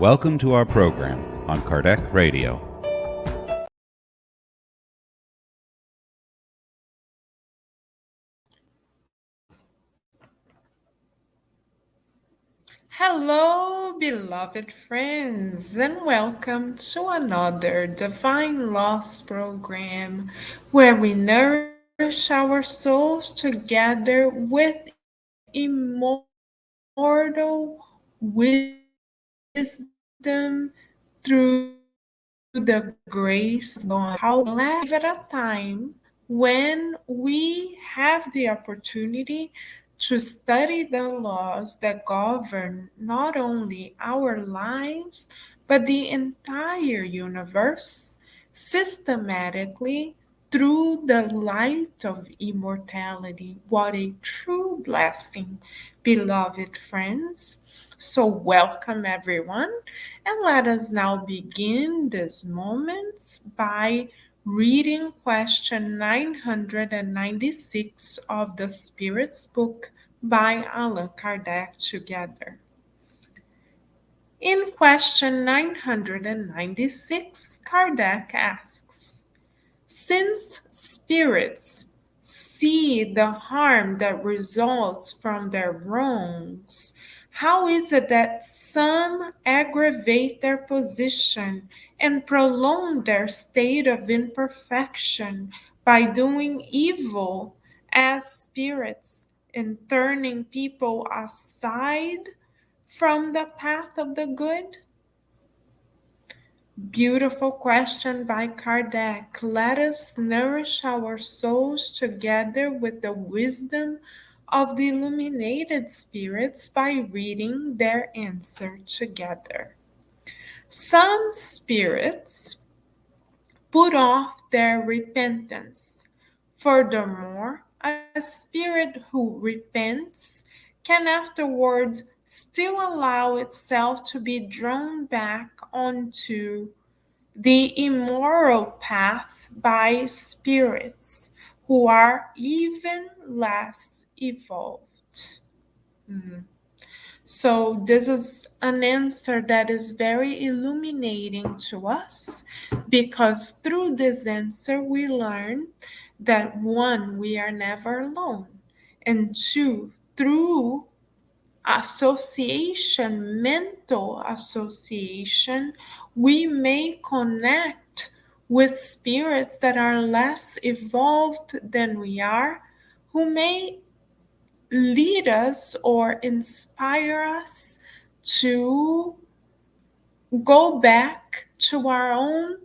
Welcome to our program on Kardec Radio. Hello, beloved friends, and welcome to another Divine Lost program where we nourish our souls together with immortal wisdom through the grace of God. How live at a time when we have the opportunity to study the laws that govern not only our lives but the entire universe systematically through the light of immortality. What a true blessing, beloved friends. So, welcome everyone, and let us now begin this moment by reading question 996 of the Spirit's Book by Allan Kardec together. In question 996, Kardec asks, since spirits see the harm that results from their wrongs, how is it that some aggravate their position and prolong their state of imperfection by doing evil as spirits and turning people aside from the path of the good? Beautiful question by Kardec. Let us nourish our souls together with the wisdom of the illuminated spirits by reading their answer together. Some spirits put off their repentance. Furthermore, a spirit who repents can afterwards still allow itself to be drawn back onto the immoral path by spirits who are even less evolved. Mhm. So, this is an answer that is very illuminating to us because through this answer we learn that one, we are never alone, and two, through association, mental association, we may connect with spirits that are less evolved than we are, who may lead us or inspire us to go back to our own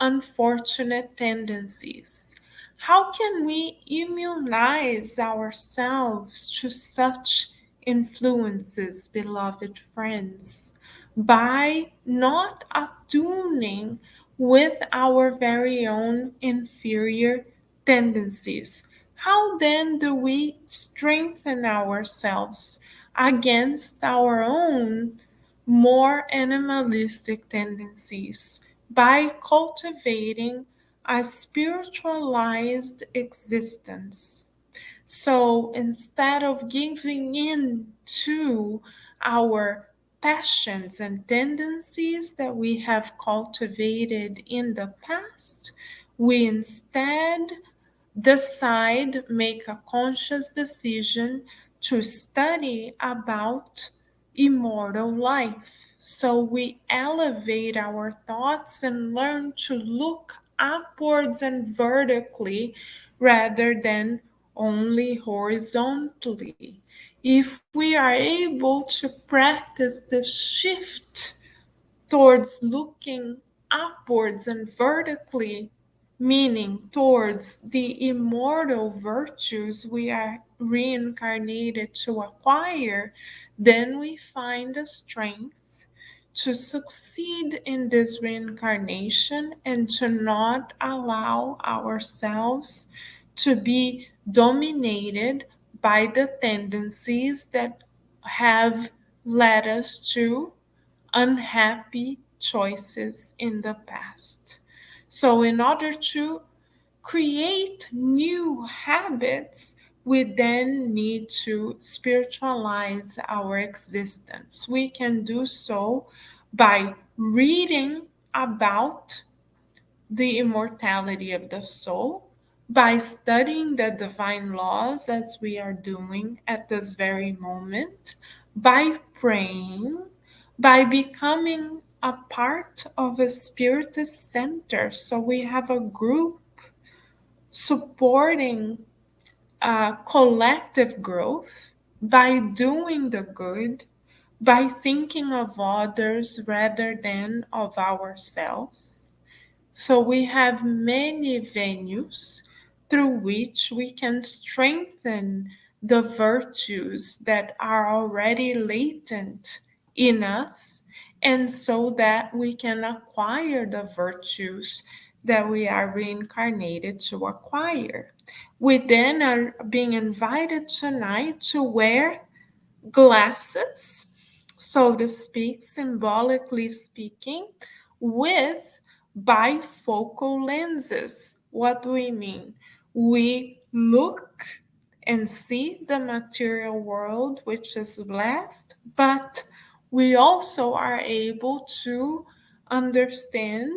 unfortunate tendencies. How can we immunize ourselves to such influences, beloved friends? By not attuning with our very own inferior tendencies. How then do we strengthen ourselves against our own more animalistic tendencies? By cultivating a spiritualized existence. So instead of giving in to our passions and tendencies that we have cultivated in the past, we instead make a conscious decision to study about immortal life. So we elevate our thoughts and learn to look upwards and vertically rather than only horizontally. If we are able to practice the shift towards looking upwards and vertically, meaning towards the immortal virtues we are reincarnated to acquire, then we find the strength to succeed in this reincarnation and to not allow ourselves to be dominated by the tendencies that have led us to unhappy choices in the past. So, in order to create new habits, we then need to spiritualize our existence. We can do so by reading about the immortality of the soul, by studying the divine laws as we are doing at this very moment, by praying, by becoming a part of a spiritist center. So we have a group supporting collective growth by doing the good, by thinking of others rather than of ourselves. So we have many venues through which we can strengthen the virtues that are already latent in us, and so that we can acquire the virtues that we are reincarnated to acquire. We then are being invited tonight to wear glasses, so to speak, symbolically speaking, with bifocal lenses. What do we mean? We look and see the material world, which is blessed, but we also are able to understand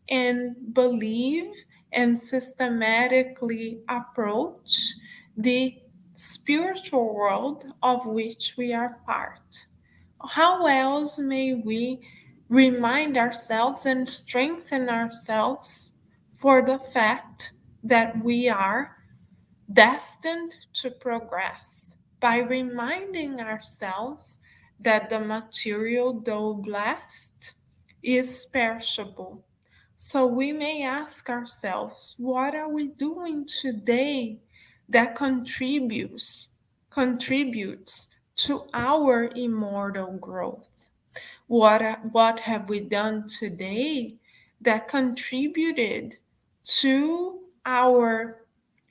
and believe and systematically approach the spiritual world of which we are part. How else may we remind ourselves and strengthen ourselves for the fact that we are destined to progress by reminding ourselves that the material, though blessed, is perishable? So we may ask ourselves, what are we doing today that contributes to our immortal growth? What have we done today that contributed to our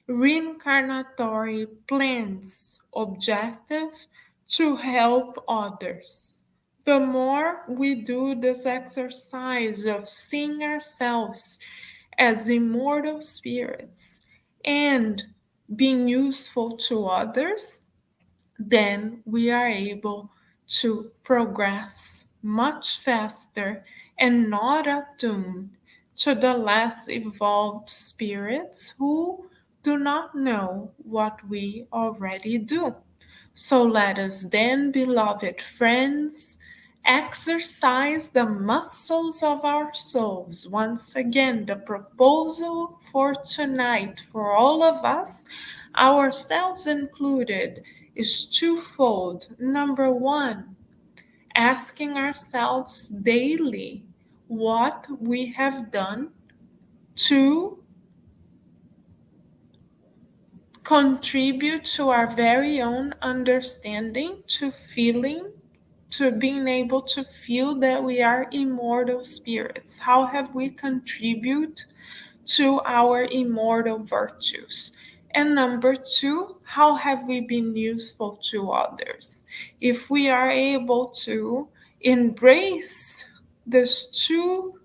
reincarnatory plans, objective to help others? The more we do this exercise of seeing ourselves as immortal spirits and being useful to others, then we are able to progress much faster and not attuned to the less evolved spirits who do not know what we already do. So let us then, beloved friends, exercise the muscles of our souls. Once again, the proposal for tonight, for all of us, ourselves included, is twofold. Number one, asking ourselves daily what we have done to contribute to our very own understanding, to feeling, to being able to feel that we are immortal spirits. How have we contributed to our immortal virtues? And number two, how have we been useful to others? If we are able to embrace these two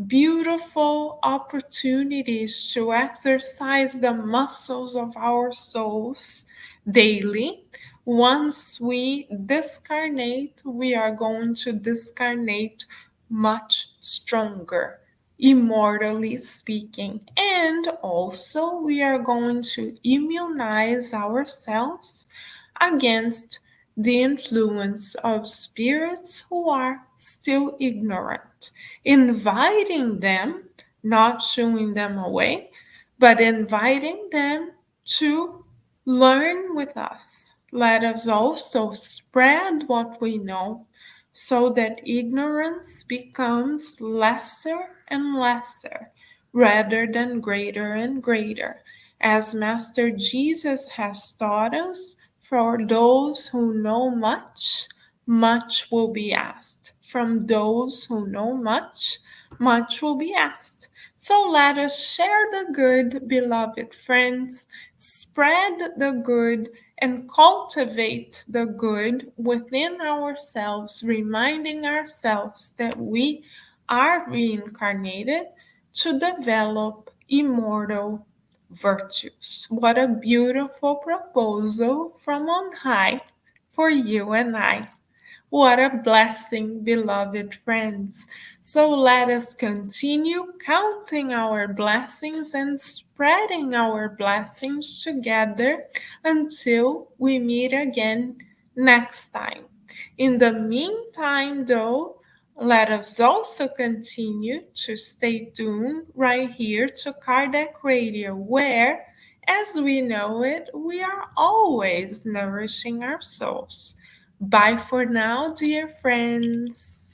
beautiful opportunities to exercise the muscles of our souls daily. Once we discarnate, we are going to discarnate much stronger, immortally speaking. And also, we are going to immunize ourselves against the influence of spirits who are still ignorant, inviting them, not shooing them away, but inviting them to learn with us. Let us also spread what we know so that ignorance becomes lesser and lesser rather than greater and greater. As Master Jesus has taught us, for those who know much, much will be asked. From those who know much, much will be asked. So let us share the good, beloved friends, spread the good, and cultivate the good within ourselves, reminding ourselves that we are reincarnated to develop immortal virtues. What a beautiful proposal from on high for you and I. What a blessing, beloved friends. So let us continue counting our blessings and spreading our blessings together until we meet again next time. In the meantime, though, let us also continue to stay tuned right here to Kardec Radio, where, as we know it, we are always nourishing our souls. Bye for now, dear friends.